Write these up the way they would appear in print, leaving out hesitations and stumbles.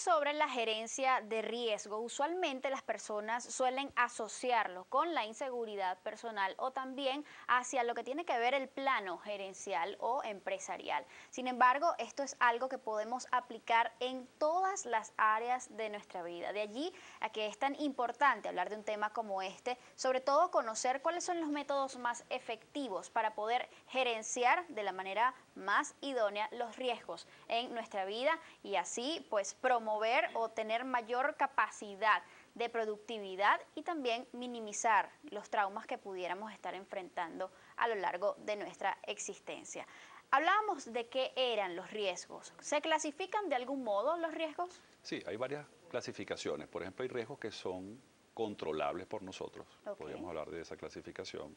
Hablemos sobre la gerencia de riesgo. Usualmente las personas suelen asociarlo con la inseguridad personal o también hacia lo que tiene que ver el plano gerencial o empresarial. Sin embargo, esto es algo que podemos aplicar en todas las áreas de nuestra vida. De allí a que es tan importante hablar de un tema como este, sobre todo conocer cuáles son los métodos más efectivos para poder gerenciar de la manera más idónea los riesgos en nuestra vida y así pues promover o tener mayor capacidad de productividad y también minimizar los traumas que pudiéramos estar enfrentando a lo largo de nuestra existencia. Hablábamos de qué eran los riesgos. ¿Se clasifican de algún modo los riesgos? Sí, hay varias clasificaciones. Por ejemplo, hay riesgos que son controlables por nosotros. Podríamos hablar de esa clasificación,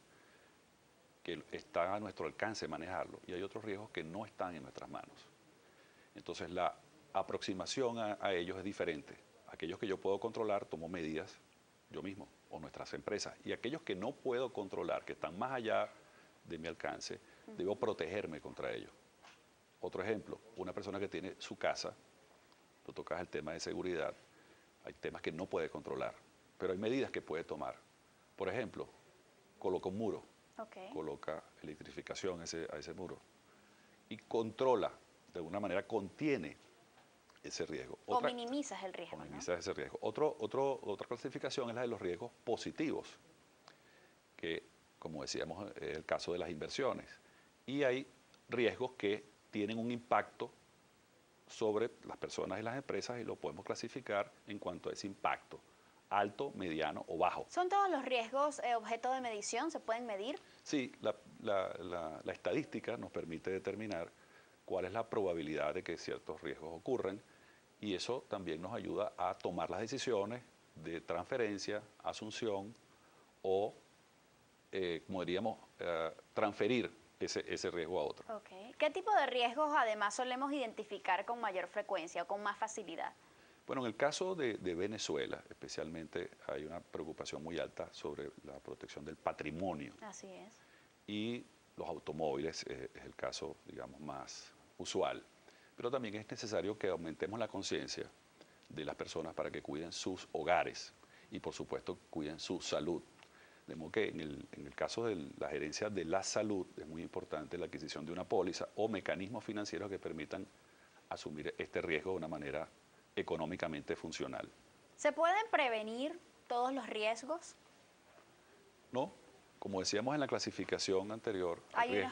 que está a nuestro alcance manejarlo. Y hay otros riesgos que no están en nuestras manos. Entonces, la aproximación a ellos es diferente. Aquellos que yo puedo controlar, tomo medidas yo mismo o nuestras empresas. Y aquellos que no puedo controlar, que están más allá de mi alcance, debo protegerme contra ellos. Otro ejemplo, una persona que tiene su casa, tú tocas el tema de seguridad, hay temas que no puede controlar, pero hay medidas que puede tomar. Por ejemplo, coloca un muro, coloca electrificación a ese muro y controla, de alguna manera contiene ese riesgo. O minimizas el riesgo. O minimizas ese riesgo. Otra clasificación es la de los riesgos positivos, que como decíamos es el caso de las inversiones. Y hay riesgos que tienen un impacto sobre las personas y las empresas y lo podemos clasificar en cuanto a ese impacto, alto, mediano o bajo. ¿Son todos los riesgos objeto de medición? ¿Se pueden medir? Sí, la estadística nos permite determinar cuál es la probabilidad de que ciertos riesgos ocurran y eso también nos ayuda a tomar las decisiones de transferencia, asunción o, como diríamos, transferir ese riesgo a otro. ¿Qué tipo de riesgos además solemos identificar con mayor frecuencia o con más facilidad? Bueno, en el caso de Venezuela, especialmente, hay una preocupación muy alta sobre la protección del patrimonio. Así es. Y los automóviles es el caso, digamos, más usual. Pero también es necesario que aumentemos la conciencia de las personas para que cuiden sus hogares y, por supuesto, cuiden su salud. De modo que en el caso de la gerencia de la salud es muy importante la adquisición de una póliza o mecanismos financieros que permitan asumir este riesgo de una manera económicamente funcional. ¿Se pueden prevenir todos los riesgos? No, como decíamos en la clasificación anterior, hay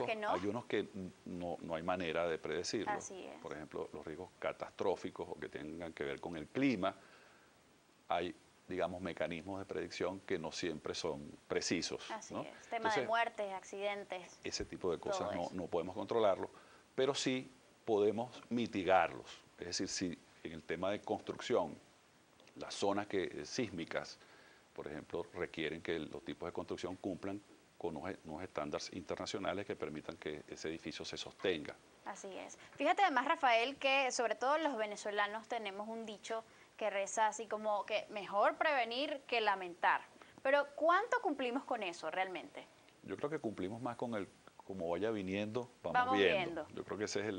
unos que no hay manera de predecirlo. Así es. Por ejemplo, los riesgos catastróficos o que tengan que ver con el clima, hay, digamos, mecanismos de predicción que no siempre son precisos. Así ¿no? es, tema de muertes, accidentes. Ese tipo de cosas no podemos controlarlo, pero sí podemos mitigarlos. Es decir, si en el tema de construcción, las zonas sísmicas, por ejemplo, requieren que los tipos de construcción cumplan con unos estándares internacionales que permitan que ese edificio se sostenga. Así es. Fíjate además, Rafael, que sobre todo los venezolanos tenemos un dicho que reza así como que mejor prevenir que lamentar. Pero ¿cuánto cumplimos con eso realmente? Yo creo que cumplimos más con el como vaya viniendo, vamos viendo. Yo creo que ese es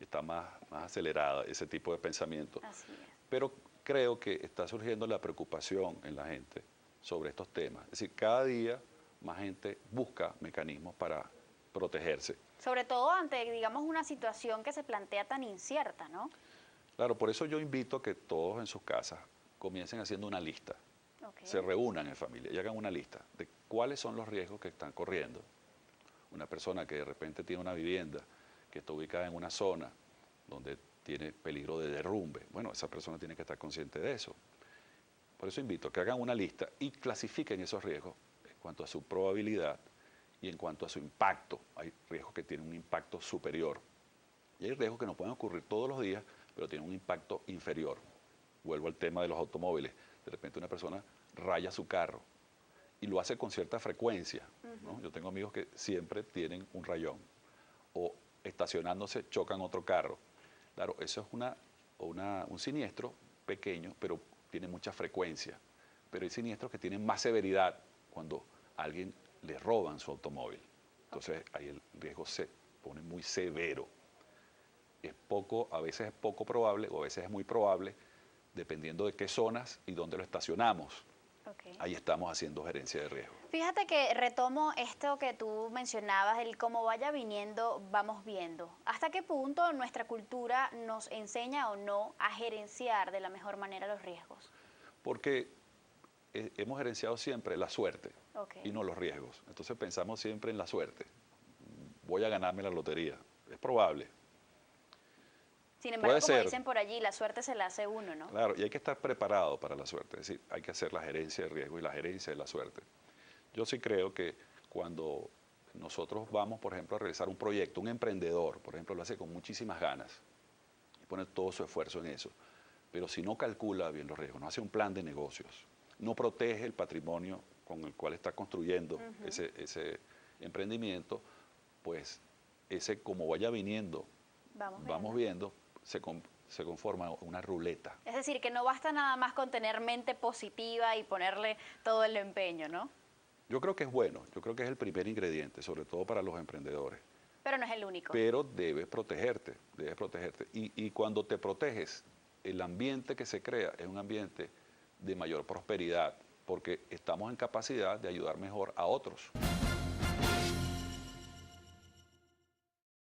está más acelerada ese tipo de pensamiento. Así es. Pero creo que está surgiendo la preocupación en la gente sobre estos temas. Es decir, cada día más gente busca mecanismos para protegerse. Sobre todo ante, digamos, una situación que se plantea tan incierta, ¿no? Claro, por eso yo invito a que todos en sus casas comiencen haciendo una lista. Se reúnan en familia y hagan una lista de cuáles son los riesgos que están corriendo. Una persona que de repente tiene una vivienda que está ubicada en una zona donde tiene peligro de derrumbe, bueno, esa persona tiene que estar consciente de eso. Por eso invito a que hagan una lista y clasifiquen esos riesgos en cuanto a su probabilidad y en cuanto a su impacto. Hay riesgos que tienen un impacto superior y hay riesgos que no pueden ocurrir todos los días, pero tienen un impacto inferior. Vuelvo al tema de los automóviles. De repente una persona raya su carro y lo hace con cierta frecuencia, ¿no? Yo tengo amigos que siempre tienen un rayón o estacionándose chocan otro carro. Claro, eso es un siniestro pequeño, pero tiene mucha frecuencia. Pero hay siniestros que tienen más severidad cuando a alguien le roban su automóvil. Entonces ahí el riesgo se pone muy severo. a veces es poco probable o a veces es muy probable, dependiendo de qué zonas y dónde lo estacionamos. Okay. Ahí estamos haciendo gerencia de riesgo. Fíjate que retomo esto que tú mencionabas, el cómo vaya viniendo, vamos viendo. ¿Hasta qué punto nuestra cultura nos enseña o no a gerenciar de la mejor manera los riesgos? Porque hemos gerenciado siempre la suerte Okay. y no los riesgos. Entonces pensamos siempre en la suerte. Voy a ganarme la lotería. Es probable. Sin embargo, Puede como ser. dicen por allí, la suerte se la hace uno, ¿no? Claro, y hay que estar preparado para la suerte. Es decir, hay que hacer la gerencia de riesgo y la gerencia de la suerte. Yo sí creo que cuando nosotros vamos, por ejemplo, a realizar un proyecto, un emprendedor, por ejemplo, lo hace con muchísimas ganas y pone todo su esfuerzo en eso. Pero si no calcula bien los riesgos, no hace un plan de negocios, no protege el patrimonio con el cual está construyendo ese emprendimiento, pues ese como vaya viniendo, vamos viendo, se conforma una ruleta. Es decir, que no basta nada más con tener mente positiva y ponerle todo el empeño, ¿no? Yo creo que es bueno, yo creo que es el primer ingrediente, sobre todo para los emprendedores. Pero no es el único. Pero debes protegerte, debes protegerte. Y cuando te proteges, el ambiente que se crea es un ambiente de mayor prosperidad, porque estamos en capacidad de ayudar mejor a otros.